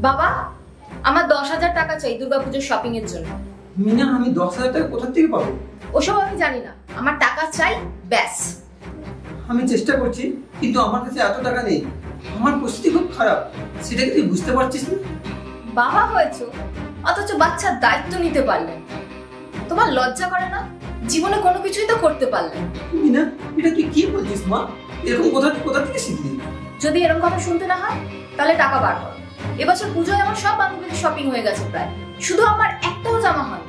বাবা, আমার 10,000 টাকা চাই দুর্গাপুজোর শপিং এর জন্য। মিনা, আমি 10,000 টাকা কোথা থেকে পাবো? ওসব আমি জানি না, আমার টাকা চাই ব্যাস। আমি চেষ্টা করছি, কিন্তু আমার কাছে এত টাকা নেই। আমার পরিস্থিতি খুব খারাপ, সেটা কি তুই বুঝতে পারছিস না? বাবা হয়েছো, অথচ বাচ্চার দায়িত্ব নিতে পারলেন। তোমার লজ্জা করে না? জীবনে কোনো কিছুই তো করতে পারলেন। মিনা, এটা তুই কি বলছিস মা? এরকম কোথা থেকে শিখলি? যদি এরকম কথা শুনতে না হয় তাহলে টাকা বার করো। এবছর পুজোয় আমার সব বান্ধবীদের শপিং হয়ে গেছে প্রায়, শুধু আমার একটাও জামা হয়।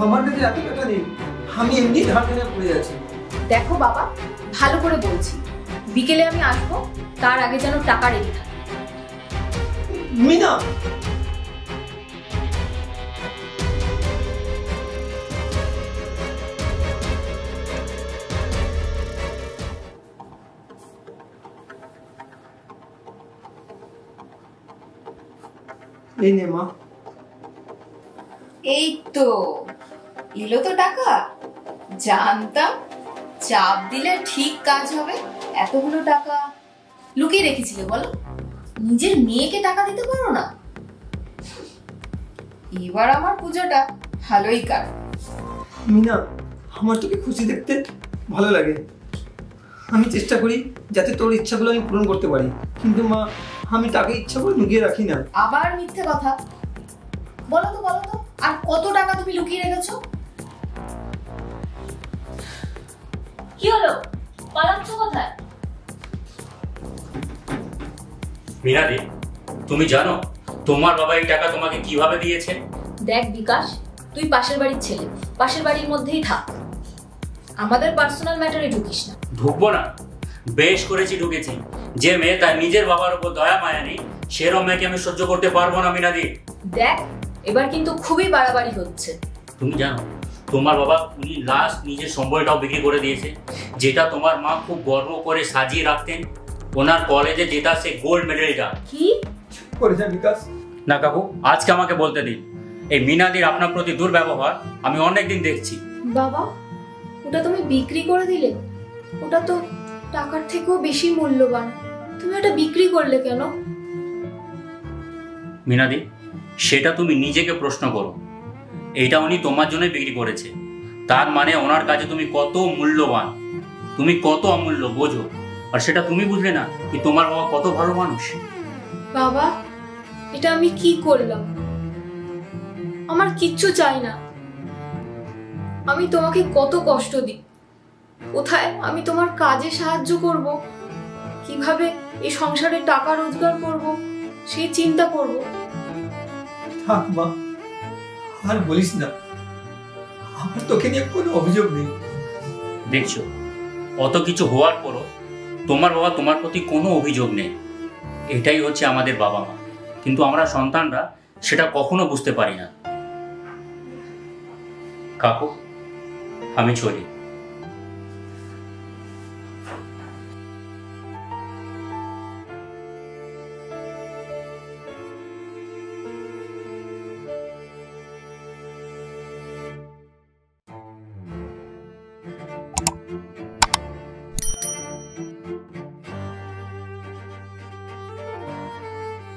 আমার কাছে এত টাকা নেই, আমি এমনি ধার দেনা পড়ে আছি। দেখো বাবা, ভালো করে বলছি, বিকেলে আমি আসবো, তার আগে যেন টাকা রেডি থাকে। মিনা, এই নে মা। এই তো এলো তো টাকা। জানতাম চাপ দিলে ঠিক কাজ হবে। এতগুলো টাকা লুকিয়ে রেখেছিলে বলো? নিজের মেয়েকে টাকা দিতে পারো না? এবার আমার পুজোটা ভালোই কাট। মিনা, আমার তোকে খুশি দেখতে ভালো লাগে। আমি চেষ্টা করি যাতে তোর ইচ্ছাগুলো আমি পূরণ করতে পারি, কিন্তু মা, আমি তাকে ইচ্ছা করে লুকিয়ে রাখি না। আবার মিথ্যে কথা বলো তো, বলো তো, আর কত টাকা তুমি লুকিয়ে রেখেছো? কি হলো, পালাচ্ছ কোথায়? মিনাদি, তুমি জানো তোমার বাবা এই টাকা তোমাকে কিভাবে দিয়েছে? দেখ বিকাশ, তুই পাশের বাড়ির ছেলে, পাশের বাড়ির মধ্যেই থাক, আমাদের পার্সোনাল ম্যাটারে ঢুকিস না। ঢুকবো না? বেশ করেছি ঢুকেছি। যে মেয়ে তার নিজের বাবার উপর দয়া মায়া নেই, সেরকম মেয়েকে আমি সহ্য করতে পারবো না মিনাদি। দেখ, এবার কিন্তু খুবই বাড়াবাড়ি হচ্ছে। তুমি জানো তোমার বাবা উনি লাস্ট নিজের সম্বলটাও বিক্রি করে দিয়েছে, যেটা তোমার মা খুব গর্ব করে সাজিয়ে রাখতেন। ওনার কলেজে যেটা সে গোল্ড মেডেলটা। কি করে যা বিকাশ। না কাকু, আজকে আমাকে বলতে দিন। এই মিনাদির আপনার প্রতি দুর্ব্যবহার আমি অনেকদিন দেখছি। বাবা, ওটা তুমি বিক্রি করে দিলে? ওটা তো টাকার থেকেও বেশি মূল্যবান, তুমি ওটা বিক্রি করলে কেন? মিনাদি, সেটা তুমি নিজেকে প্রশ্ন করো। এটা উনি তোমার জন্য বিক্রি করেছে, তার মানে ওনার কাছে তুমি কত মূল্যবান, তুমি কত অমূল্য বোঝো। আর সেটা তুমি বুঝলে না কি তোমার বাবা কত ভালো মানুষ। বাবা, এটা আমি কি করলাম? আমার কিচ্ছু চাই না। আমি তোমাকে কত কষ্ট দিই, কোথায় আমি তোমার কাজে সাহায্য করব, কিভাবে এই সংসারে টাকা রোজগার করব সেই চিন্তা করব। থাক মা, আর বলিস না। আমার তোকে নিয়ে কোনো অভিযোগ নেই। দেখছো, অত কিছু হওয়ার পরও তোমার বাবা তোমার প্রতি কোনো অভিযোগ নেই। এটাই হচ্ছে আমাদের বাবা মা, কিন্তু আমরা সন্তানরা সেটা কখনো বুঝতে পারি না। কাকু, আমি চলি।